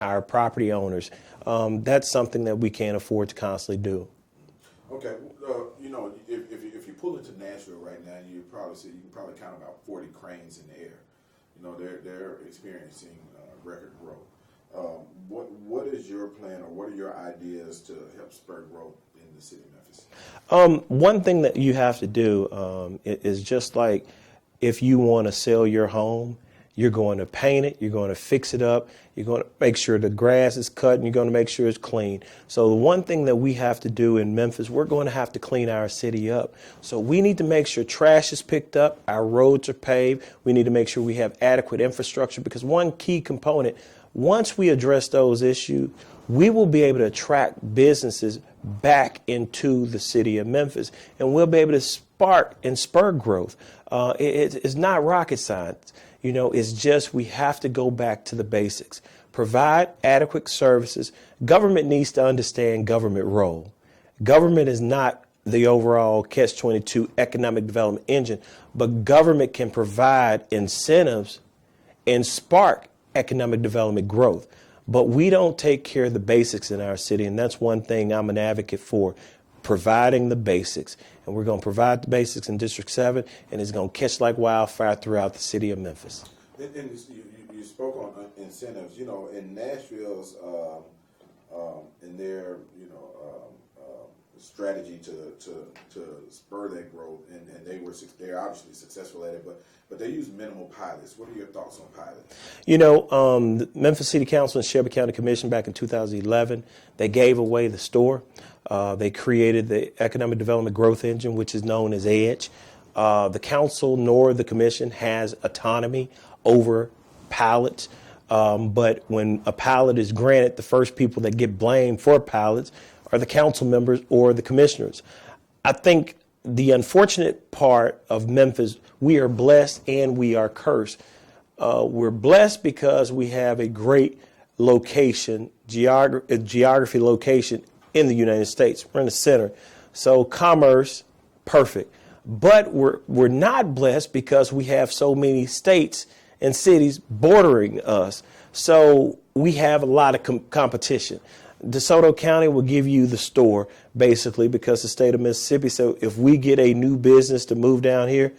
our property owners. That's something that we can't afford to constantly do. Okay, if you pull into Nashville right now, you can probably count about 40 cranes in the air. They're experiencing record growth. What is your plan, or what are your ideas to help spur growth in the city of Memphis? One thing that you have to do is just like if you want to sell your home, you're going to paint it, you're going to fix it up, you're going to make sure the grass is cut, and you're going to make sure it's clean. So the one thing that we have to do in Memphis, we're going to have to clean our city up. So we need to make sure trash is picked up, our roads are paved, we need to make sure we have adequate infrastructure, because one key component, once we address those issues, we will be able to attract businesses back into the city of Memphis, and we'll be able to spark and spur growth. It's not rocket science. It's just we have to go back to the basics. Provide adequate services. Government needs to understand government role. Government is not the overall catch-22 economic development engine, but government can provide incentives and spark economic development growth. But we don't take care of the basics in our city, and that's one thing I'm an advocate for, providing the basics. And we're going to provide the basics in District 7, and it's going to catch like wildfire throughout the city of Memphis. And you spoke on incentives. In Nashville's, in their, strategy to spur that growth, and they're obviously successful at it, but they use minimal pilots. What are your thoughts on pilots? The Memphis City Council and Shelby County Commission back in 2011, they gave away the store. They created the Economic Development Growth Engine, which is known as EDGE. The council nor the commission has autonomy over pilots. But when a pilot is granted, the first people that get blamed for pilots are the council members or the commissioners. I think the unfortunate part of Memphis, we are blessed and we are cursed. We're blessed because we have a great location, geography location in the United States. We're in the center. So commerce, perfect. But we're not blessed because we have so many states and cities bordering us. So we have a lot of competition. DeSoto County will give you the store, basically, because the state of Mississippi. So if we get a new business to move down here,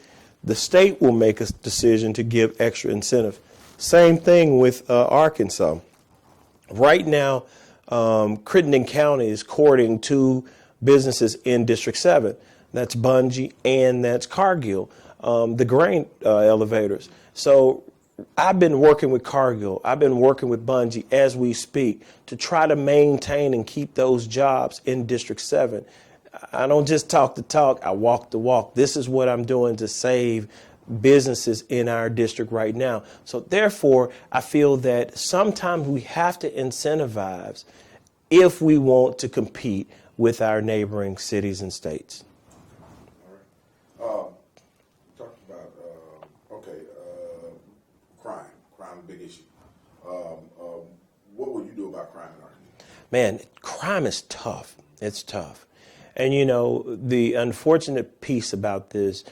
the state will make a decision to give extra incentive. Same thing with Arkansas. Right now, Crittenden County is courting two businesses in District 7. That's Bungie and that's Cargill, the grain elevators. So I've been working with Cargill. I've been working with Bungie as we speak to try to maintain and keep those jobs in District 7. I don't just talk the talk, I walk the walk. This is what I'm doing to save businesses in our district right now. So therefore, I feel that sometimes we have to incentivize if we want to compete with our neighboring cities and states. All right. Talked about, crime, big issue. What will you do about crime in Arkansas? Man, crime is tough. It's tough. And, the unfortunate piece about this,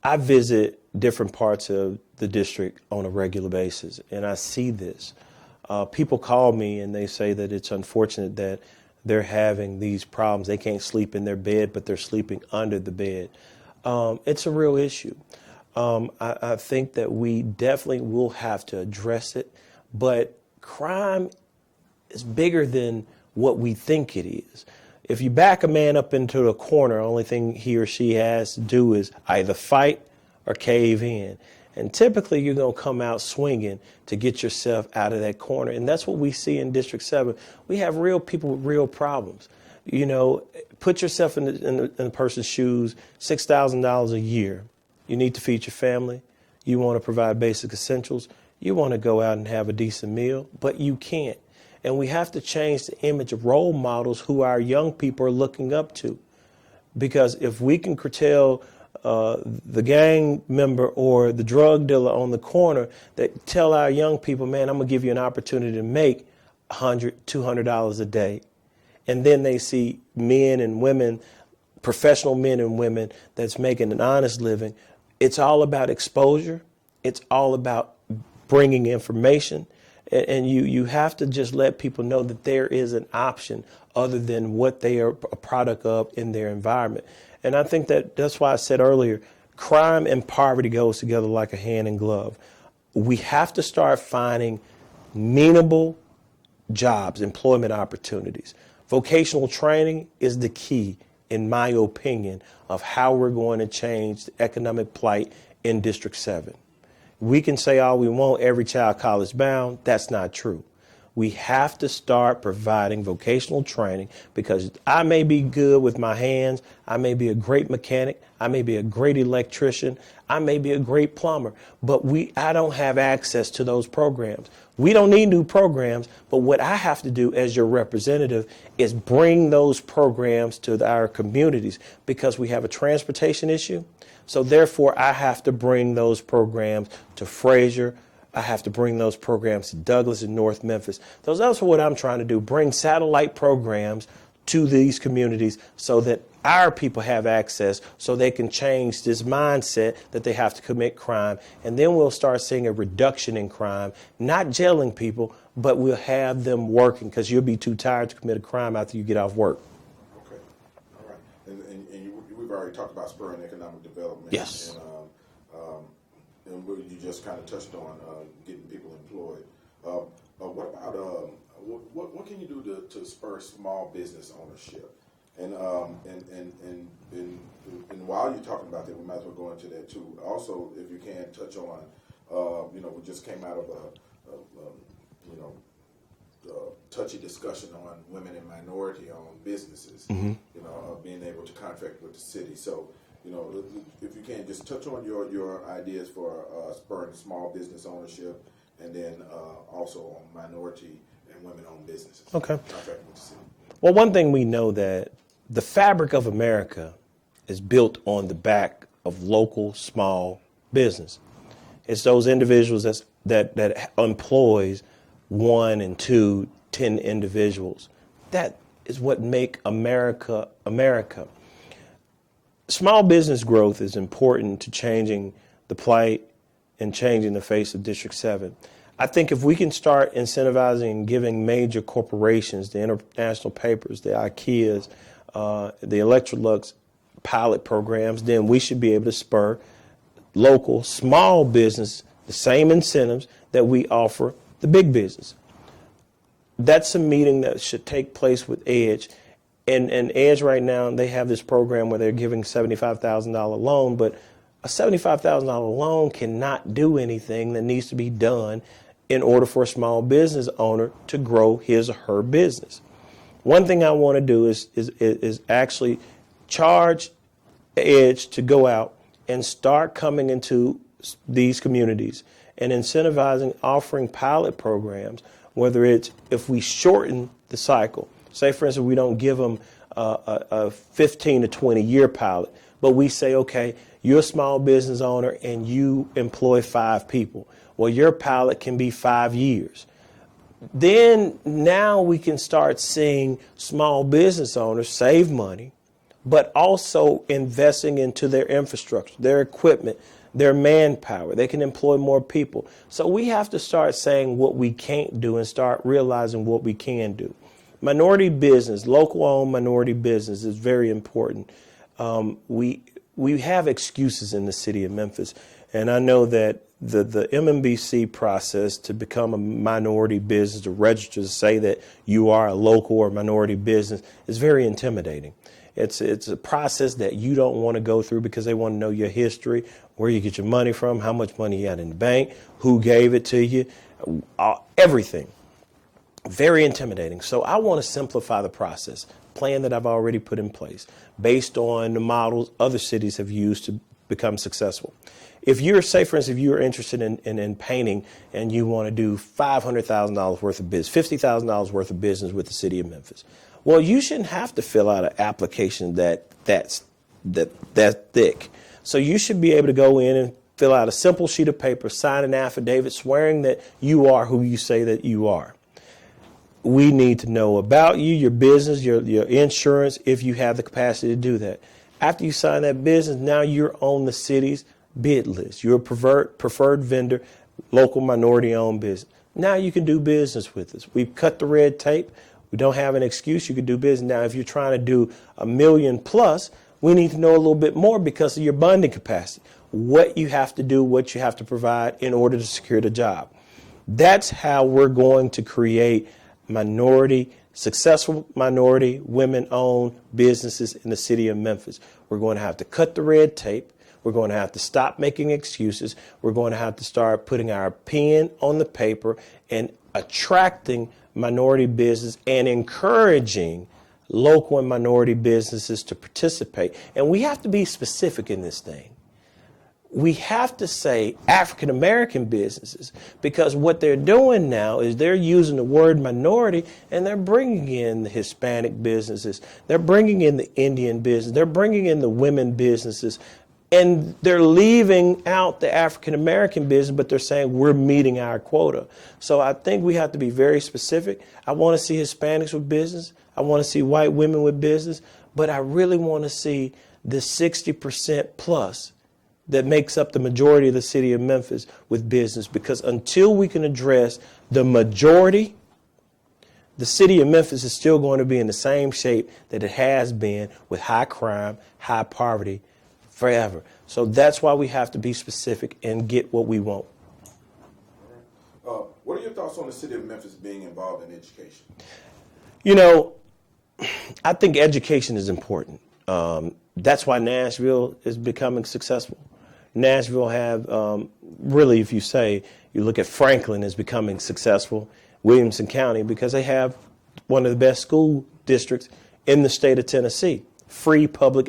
I visit different parts of the district on a regular basis, and I see this. People call me and they say that it's unfortunate that they're having these problems. They can't sleep in their bed, but they're sleeping under the bed. It's a real issue. I think that we definitely will have to address it, but crime is bigger than what we think it is. If you back a man up into a corner, only thing he or she has to do is either fight or cave in. And typically you're going to come out swinging to get yourself out of that corner. And that's what we see in District 7. We have real people with real problems. Put yourself in the person's shoes, $6,000 a year. You need to feed your family. You want to provide basic essentials. You want to go out and have a decent meal, but you can't. And we have to change the image of role models who our young people are looking up to. Because if we can curtail the gang member or the drug dealer on the corner that tell our young people, man, I'm going to give you an opportunity to make $100, $200 a day. And then they see men and women, professional men and women that's making an honest living. It's all about exposure. It's all about bringing information. And you have to just let people know that there is an option other than what they are a product of in their environment. And I think that's why I said earlier, crime and poverty goes together like a hand in glove. We have to start finding meanable jobs, employment opportunities. Vocational training is the key, in my opinion, of how we're going to change the economic plight in District 7. We can say all we want, every child college bound. That's not true. We have to start providing vocational training, because I may be good with my hands. I may be a great mechanic. I may be a great electrician. I may be a great plumber, but I don't have access to those programs. We don't need new programs, but what I have to do as your representative is bring those programs to our communities, because we have a transportation issue. So therefore, I have to bring those programs to Fraser. I have to bring those programs to Douglas and North Memphis. That's what I'm trying to do, bring satellite programs to these communities so that our people have access, so they can change this mindset that they have to commit crime. And then we'll start seeing a reduction in crime, not jailing people, but we'll have them working, because you'll be too tired to commit a crime after you get off work. Okay. All right. And we've already talked about spurring economic development. Yes. And you just kind of touched on getting people employed. What about what can you do to spur small business ownership? And while you're talking about that, we might as well go into that too. Also, if you can touch on, we just came out of a touchy discussion on women and minority-owned businesses. Mm-hmm. Being able to contract with the city. So, if you can just touch on your ideas for spurring small business ownership, and then also on minority and women-owned businesses. Okay. Contracting with the city. Well, one thing we know, that the fabric of America is built on the back of local small business. It's those individuals that employs 1 and 2, 10 individuals. That is what make America America. Small business growth is important to changing the plight and changing the face of District 7. I think if we can start incentivizing and giving major corporations, the international papers, the IKEAs, the Electrolux pilot programs, then we should be able to spur local small business the same incentives that we offer the big business. That's a meeting that should take place with EDGE. And EDGE right now, they have this program where they're giving $75,000 loan, but a $75,000 loan cannot do anything that needs to be done in order for a small business owner to grow his or her business. One thing I want to do is actually charge EDGE to go out and start coming into these communities and incentivizing, offering pilot programs, whether it's if we shorten the cycle. Say, for instance, we don't give them a 15 to 20 year pilot, but we say, okay, you're a small business owner and you employ 5 people. Well, your pilot can be 5 years. Then now we can start seeing small business owners save money, but also investing into their infrastructure, their equipment, their manpower. They can employ more people. So we have to start saying what we can't do and start realizing what we can do. Minority business, local-owned minority business is very important. We have excuses in the city of Memphis, and I know that the MMBC process to become a minority business, to register to say that you are a local or minority business, is very intimidating. It's a process that you don't want to go through, because they want to know your history, where you get your money from, how much money you had in the bank, who gave it to you, everything. Very intimidating. So I want to simplify the process, plan that I've already put in place based on the models other cities have used to become successful. If you're, say, for instance, if you're interested in painting and you want to do $500,000 worth of business, $50,000 worth of business with the city of Memphis, well, you shouldn't have to fill out an application that's thick. So you should be able to go in and fill out a simple sheet of paper, sign an affidavit swearing that you are who you say that you are. We need to know about you, your business, your insurance, if you have the capacity to do that. After you sign that business, now you're on the city's bid list. You're a preferred vendor, local minority-owned business. now you can do business with us. We've cut the red tape. We don't have an excuse. You can do business. Now, if you're trying to do $1 million plus, we need to know a little bit more because of your bonding capacity, what you have to do, what you have to provide in order to secure the job. That's how we're going to create successful minority, women-owned businesses in the city of Memphis. We're going to have to cut the red tape. We're going to have to stop making excuses. We're going to have to start putting our pen on the paper and attracting minority business and encouraging local and minority businesses to participate. And we have to be specific in this thing. We have to say African American businesses, because what they're doing now is they're using the word minority and they're bringing in the Hispanic businesses. They're bringing in the Indian business. They're bringing in the women businesses. And they're leaving out the African American business, but they're saying we're meeting our quota. So I think we have to be very specific. I want to see Hispanics with business. I want to see white women with business. But I really want to see the 60% plus that makes up the majority of the city of Memphis with business. Because until we can address the majority, the city of Memphis is still going to be in the same shape that it has been, with high crime, high poverty, forever. So that's why we have to be specific and get what we want. What are your thoughts on the city of Memphis being involved in education? You know, I think education is important. That's why Nashville is becoming successful. Nashville have, really, if you look at Franklin is becoming successful, Williamson County, because they have one of the best school districts in the state of Tennessee, free public education.